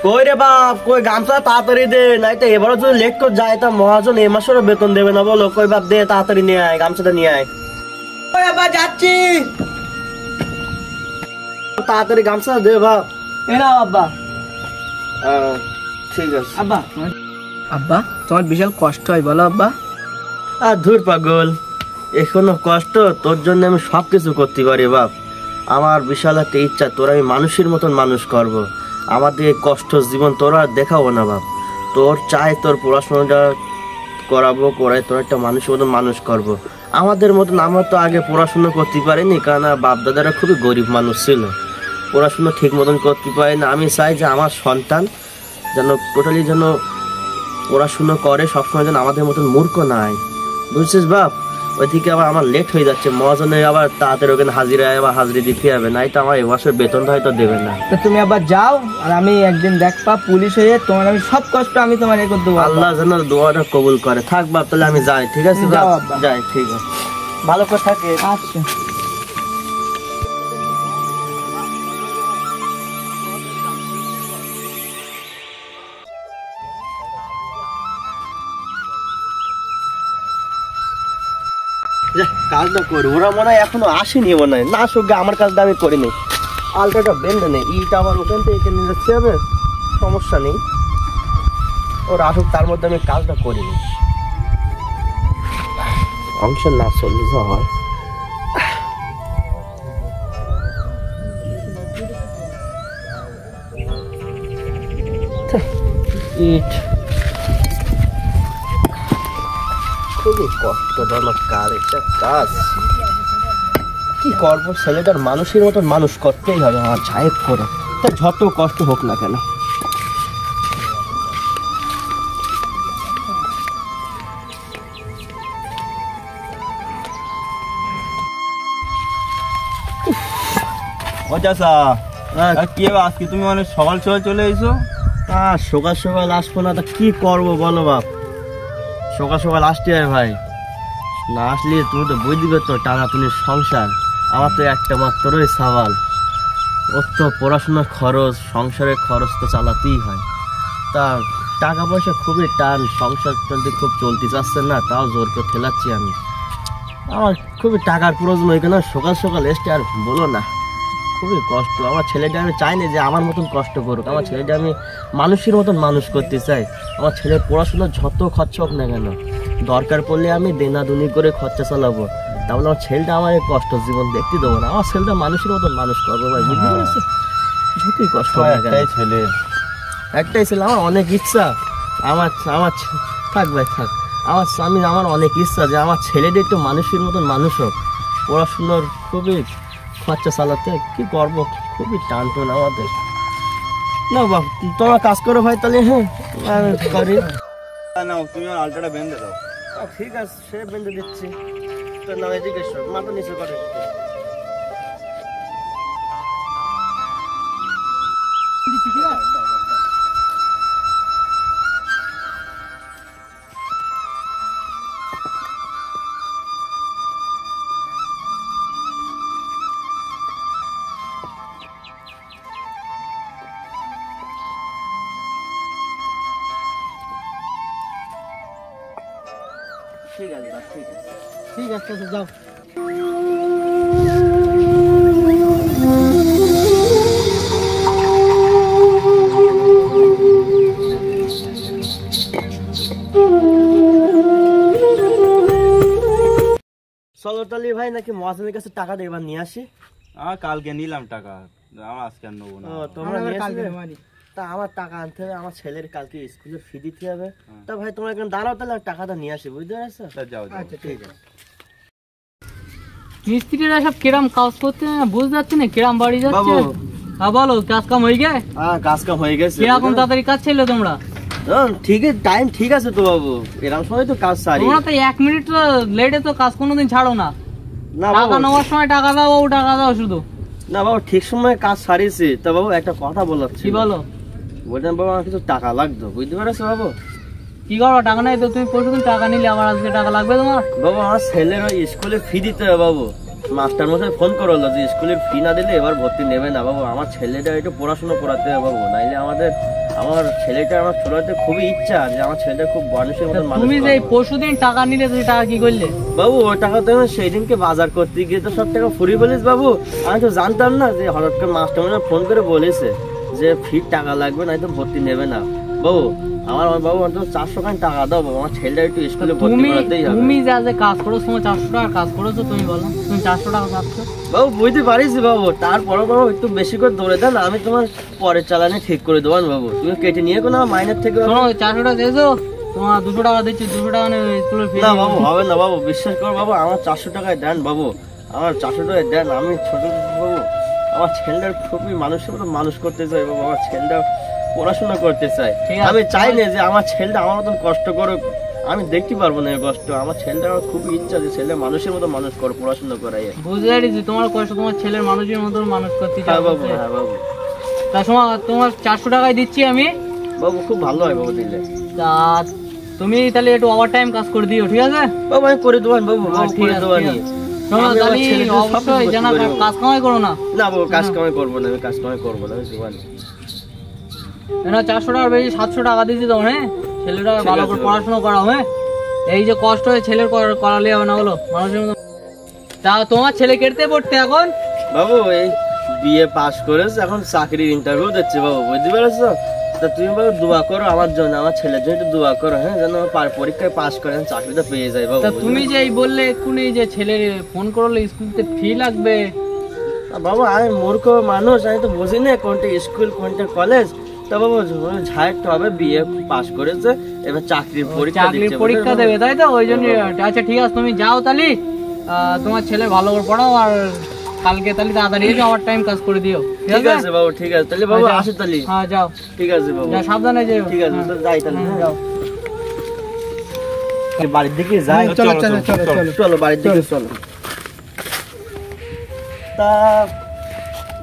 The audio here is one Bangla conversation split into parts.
কই রে বাপ, কই গামছা তাড়াতাড়ি দে, নাই তো এবারও যদি লেট করে যায় তা মহাজন এই মাসেরও বেতন দেবে না। বলো কই বাপ, দে তাড়াতাড়ি নিয়ে আয়, গামছাটা নিয়ে আয়। ওই বাবা যাচ্ছি, তাড়াতাড়ি গামছা দে বাপ। এ না বাবা। ঠিক আছে আব্বা। আব্বা তোমার বিশাল কষ্ট হয় বলো আব্বা? আর ধুর পাগল, এখনো কষ্ট? তোর জন্য আমি সবকিছু করতে পারি বাপ। আমার বিশাল একটা ইচ্ছা, তোর আমি মানুষের মতন মানুষ করব। আমাদের কষ্ট জীবন তোরা দেখাবো না বাপ। তোর চাই তোর পড়াশোনাটা করাবো, করাই তোর একটা মানুষের মতন মানুষ করব। আমাদের মতন আমরা তো আগে পড়াশুনো করতে পারিনি, কারণ বাপ দাদারা খুবই গরিব মানুষ ছিল, পড়াশুনো ঠিক মতন করতে পারি না। আমি চাই যে আমার সন্তান যেন টোটালি যেন পড়াশুনো করে, সবসময় যেন আমাদের মতন মূর্খ না হয়, বুঝছিস বাপ? ওইদিকে আবার আমার লেট হয়ে যাচ্ছে, মহাজনে আবার তাড়াতাড়ি ওখানে হাজিরি দিতে হবে, নাই তো আমার এবছর বেতনটা হয়তো দেবে না। তো তুমি আবার যাও, আর আমি একদিন দেখবা পুলিশ হয়ে তোমার আমি সব কষ্ট আমি তোমার এ করে দেবো। আল্লাহ যেন দোয়াটা কবুল করে। থাক বাপ, তাহলে আমি যাই। ঠিক আছে বাপ, যাই। ঠিক আছে, ভালো করে থাকে। আচ্ছা। কাজটা করি, ওরা মনে হয় এখনো আসেনি, মনে হয় না আসুক, আমার কাজটা আমি করিনি। আলটাটা বেঁধে নেই, ইটা আবার ওখান থেকে এখানে নিয়ে যাচ্ছে হবে, সমস্যা নেই। ওরা আসুক, তার মধ্যে আমি কাজটা করিনি। অংশ না চললে যা হয়। ইট খুবই কষ্টজনক কাজ, একটা কাজ কি করবো? ছেলেটার মানুষের মতন মানুষ করতেই হবে আমার, ছায়েব করে, যত কষ্ট হোক না কেন। কি আজকে তুমি অনেক সকাল সকাল চলে এসো? সকাল সকাল আসবো না তা কি করবো বলো বাপ? সকাল সকাল আসতে হয় ভাই, না আসলে তুমি তো বই দিবে তো টানাটুনির সংসার। আমার তো একটা মাত্রই সওয়াল, ওর তো পড়াশোনার খরচ, সংসারের খরচ তো চালাতেই হয়। তা টাকা পয়সা খুবই টান, সংসার খুব চলতে চাচ্ছে না, তাও জোর করে ঠেলাচ্ছি আমি। আমার খুবই টাকার প্রয়োজন, ওইখানে সকাল সকাল এসে আর বলো না, খুবই কষ্ট। আমার ছেলেটা আমি চাই না যে আমার মতন কষ্ট করুক, আমার ছেলেটা আমি মানুষের মতন মানুষ করতে চাই। আমার ছেলের পড়াশোনার যত খরচা হোক না কেন, দরকার পড়লে আমি দেনাদুনি করে খরচা চালাবো, তাহলে আমার ছেলেটা আমার এই কষ্ট জীবন দেখতে দেবো না। আমার ছেলেটা মানুষের মতন মানুষ করবো ভাই, বুঝতে পেরেছি? যতই কষ্ট একটাই ছেলে, একটাই ছেলে, আমার অনেক ইচ্ছা। আমার থাক ভাই থাক, আমার অনেক ইচ্ছা যে আমার ছেলেটা একটু মানুষের মতন মানুষ হোক, পড়াশুনোর খুবই খরচা চালাতে কি করবো, খুবই টান টান আমাদের। না বাপ, তোমরা কাজ করো ভাই, তাহলে হ্যাঁ করি। নাও তুমি আলটাটা বেঁধে দাও। ঠিক আছে, সে বেঁধে দিচ্ছি। তো না এদিকে মাথা নিচে করে। ঠিক আছে, ঠিক আছে, ঠিক আছে, যাও। চলো তাহলে ভাই, নাকি মহাজনের কাছে টাকা দিয়ে এবার নিয়ে আসি। কালকে নিলাম টাকা, আমার আজকে আর নেবো না। তোমরা তা আমার টাকা আনতে হবে, আমার ছেলের কালকে স্কুলের ফি দিতে হবে। তা ভাই তোমরা এখানে দাঁড়াও, তাহলে টাকাটা নিয়ে আসি, বুঝতে পারছো? যাও। আচ্ছা ঠিক আছে। মিস্ত্রিরা সব কিরাম কাজ করতে বুঝতে যাচ্ছে না, কিরাম বাড়ি যাচ্ছে। বলো, কাজ কাম হয়ে গেছে? কাজ কাম হয়ে গেছে। কিরকম তাড়াতাড়ি কাজ ছিল তোমরা? ঠিক আছে, টাইম ঠিক আছে তো বাবু, এরকম সময় তো কাজ সারি। তোমরা তো 1 মিনিট লেটে তো কাজ কোনোদিন ছাড়ো না। টাকা নেওয়ার সময় টাকা দাও, ও টাকা দাও শুধু। না বাবু, ঠিক সময় কাজ সারিয়েছি। তা বাবু একটা কথা বলাচ্ছি। কি বলো? বললাম বাবু, আমার কিছু টাকা লাগতো, বুঝতে পারছো বাবু? কি করবো? টাকা নাই তো? তুমি পরশুদিন টাকা নিলে, আমার আজকে টাকা লাগবে তোমার? বাবু আমার ছেলের ওই স্কুলে ফি দিতে হবে বাবু। মাস্টার মশাই ফোন করলো যে স্কুলের ফি না দিলে এবার ভর্তি নেবে না বাবু। আমার ছেলেটা একটু পড়াশোনা করাতে হবে বাবু, নাইলে আমার ছেলেটা আমার ছোটতে খুবই ইচ্ছা যে আমার ছেলেটা খুব মানুষের মতো মানুষ তুমি যে করবো। পরশুদিন টাকা নিলে সেই টাকা কি করলে? বাবু ওই টাকা তো আমি সেই দিনকে বাজার করতে গিয়ে তো সব টাকা ফুরিয়ে বলিস বাবু। আমি তো জানতাম না যে হঠাৎ করে মাস্টার মশাই ফোন করে বলেছে যে ফির টাকা লাগবে, নাই তো ভর্তি নেবে না বাবু। আমার বাবু অন্তত 400 খান টাকা দাও বাবু, আমার ছেলেটা একটু স্কুলে ভর্তি করাতেই হবে। তুমি যা যে কাজ করো তোমার 400 টাকা কাজ করেছো, তুমি বলো তুমি 400 টাকা পাচ্ছ বাবু। বুঝতে পারিস বাবু, তারপরও বাবু একটু বেশি করে দৌড়ে দেন, আমি তোমার পরের চালানে ঠিক করে দেবো বাবু। তুমি কেটে নিয়ে কোনো মাইনের থেকে শোনো 400 টাকা চেয়েছো, তোমার 200 টাকা দিচ্ছি, 200 টাকা নিয়ে স্কুলের ফি। না বাবু হবে না বাবু, বিশ্বাস করো বাবু, আমার 400 টাকায় দেন বাবু, আমার 400 টাকায় দেন। আমি ছোট বাবু আমার ছেলেটার খুবই মানুষের মতো মানুষ করতে চাই বাবু, আমার ছেলেটা পড়াশোনা করতে চাই। ঠিক আছে। আমি চাই না যে আমার ছেলেটা আমার মতন কষ্ট করুক, আমি দেখতে পারবো না এই কষ্ট। আমার ছেলেটা আমার খুবই ইচ্ছা যে ছেলে মানুষের মতো মানুষ করে পড়াশোনা করাই। বুঝতে পারছি তোমার কষ্ট, তোমার ছেলের মানুষের মতো মানুষ করতে চাও। হ্যাঁ বাবু, হ্যাঁ বাবু। তা সময় তোমার 400 টাকায় দিচ্ছি আমি। বাবু খুব ভালো হয় বাবু দিলে। তা তুমি তাহলে একটু ওভার টাইম কাজ করে দিও, ঠিক আছে? বাবু আমি করে দেবো বাবু, বাবু ঠিক করে আছে, দেবো। ঠিক আছে। শোনো আমি আমার তাহলে ছেলেকে সব অবশ্যই কিছু জানা করতে পারবো। কাজ কামাই করো না। না বাবু কাজ কামাই করবো না, আমি কাজ কামাই করবো না, আমি জোয়ান। না 400 টাকার বেশি 700 টাকা দিচ্ছি তো, হ্যাঁ ছেলেটা ঠিক ভালো আছে করে বাবু। পড়াশোনা করাও। হ্যাঁ এই যে কষ্ট হয় ছেলের করালে হবে না, বলো মানুষের মতো। তা তোমার ছেলে কেটে পড়তে এখন? বাবু এই বিএ পাস করেছে, এখন চাকরির ইন্টারভিউ দিচ্ছে বাবু, বুঝতে পেরেছো? তা তুমি বাবু দোয়া করো আমার জন্য, আমার ছেলের জন্য একটু দোয়া করো, হ্যাঁ, যেন পরীক্ষায় পাস করে চাকরিটা পেয়ে যায় বাবু। তা তুমি যে এই বললে এক্ষুনি যে ছেলে ফোন করলে স্কুলতে ফি লাগবে। বাবু আমি মূর্খ মানুষ, আমি তো বুঝি না কোনটা স্কুল কোনটা কলেজ। তা বাবু ঝাড়তে হবে, বিএ পাস করেছে, এবার চাকরির পরীক্ষা চাকরির দিচ্ছে, পরীক্ষা বুঝলে দেবে বাবু? তাই তো, ওই জন্য। আচ্ছা ঠিক আছে, তুমি যাও তাহলে, তোমার ছেলে ভালো করে পড়াও, আর কালকে তাহলে তাড়াতাড়ি এসে আমার টাইম কাজ করে দিও, ঠিক আছে বাবু, ঠিক আছে তাহলে বাবু, আচ্ছা। আসি তাহলে। হ্যাঁ যাও, ঠিক আছে বাবু, যা সাবধানে যেও। ঠিক আছে তো যাই তাহলে, হ্যাঁ, হ্যাঁ। যাও। বাড়ির দিকে যাই, চলো চলো চলো চলো চলো বাড়ির দিকে চলো। তা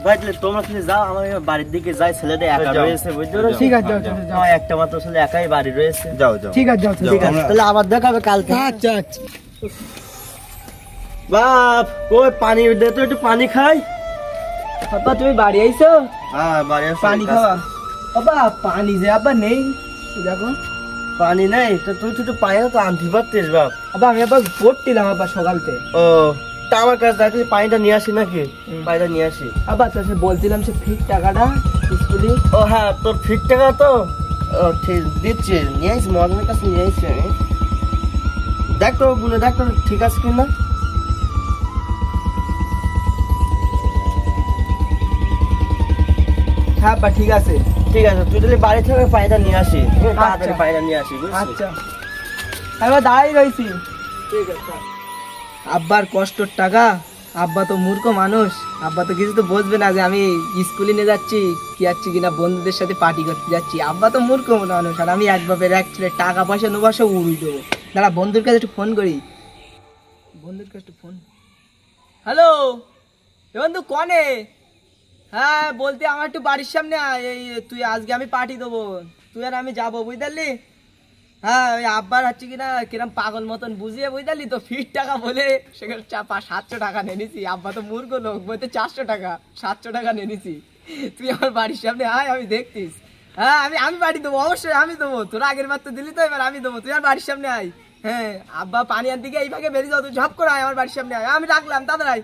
ভাই তাহলে তোমরা তাহলে যাও, আমার এবার বাড়ির দিকে যাই, ছেলেটা একা যাও। রয়েছে, বুঝতে পেরেছো? ঠিক আছে, যাও, যাও, যাও। আমার একটা মাত্র ছেলে একাই বাড়ি রয়েছে। যাও যাও। ঠিক আছে, যাও ঠিক আছে তাহলে আবার দেখা হবে কালকে। আচ্ছা আচ্ছা। বাপ কই পানি দে তো, একটু পানি খাই। বাবা তুমি বাড়ি আইছো? হ্যাঁ বাড়ি আসছি, পানি কাজ- খাওয়া? বাবা পানি যে আবার নেই, এই দেখো। পানি নেই তো, তুই তো একটু পানি তো আনতে পারতিস বাপ। বাবা আমি আবার পড়তিলাম আবার সকালতে। ও তা আমার কাছে দেখলি পানিটা নিয়ে আসি নাকি? পানিটা নিয়ে আসি। আবার তো সে বলছিলাম সে ফির টাকাটা স্কুলে। ও হ্যাঁ তোর ফিট টাকা তো ও ঠিক দিচ্ছি, নিয়ে আসি, মদনের কাছে নিয়ে আসছি আমি। দেখ তো বলে দেখ তো ঠিক আছে কিনা। হ্যাঁ বা ঠিক আছে। ঠিক আছে তুই তাহলে বাড়ি থেকে পানিটা নিয়ে আসি, তাড়াতাড়ি আচ্ছা। পানিটা নিয়ে আসি, বুঝছিস? আচ্ছা আমি এবার দাঁড়াই রয়েছি। ঠিক আছে। আব্বার কষ্টর টাকা, আব্বা তো মূর্খ মানুষ, আব্বা তো কিছু তো বুঝবে না যে আমি স্কুলে নিয়ে যাচ্ছি কি যাচ্ছি কিনা বন্ধুদের সাথে পার্টি করতে যাচ্ছি। আব্বা তো মূর্খ মানুষ, আর আমি এক বাপের এক ছেলে, টাকা পয়সা নেবো সব উড়িয়ে দেবো। দাঁড়া বন্ধুর কাছে একটু ফোন করি, বন্ধুর কাছে একটু ফোন। হ্যালো বন্ধু কনে? হ্যাঁ বলতে আমার একটু বাড়ির সামনে আয়, এই তুই আজকে আমি পার্টি দেবো, তুই আর আমি যাবো, বুঝলি? হ্যাঁ ওই আব্বার হচ্ছে কিনা কিরম পাগল মতন বুঝিয়ে, বুঝলি তো, ফিট টাকা বলে সেখানে 700 টাকা নিয়ে নিছি। আব্বা তো মূর্খ লোক, বলতে 400 টাকা, 700 টাকা নিয়ে নিছি। তুই আমার বাড়ির সামনে আয়, আমি দেখতিস। হ্যাঁ আমি বাড়ি দেবো, অবশ্যই আমি দেবো, তোর আগের বার তো দিলি তো, এবার আমি দেবো, তুই আমার বাড়ির সামনে আয়। হ্যাঁ আব্বা পানি আনতে গিয়ে এই ভাগে বেরিয়ে যাও, তুই ঝপ করে আয় আমার বাড়ির সামনে আয়। আমি রাখলাম, তাড়াতাড়ি আয়।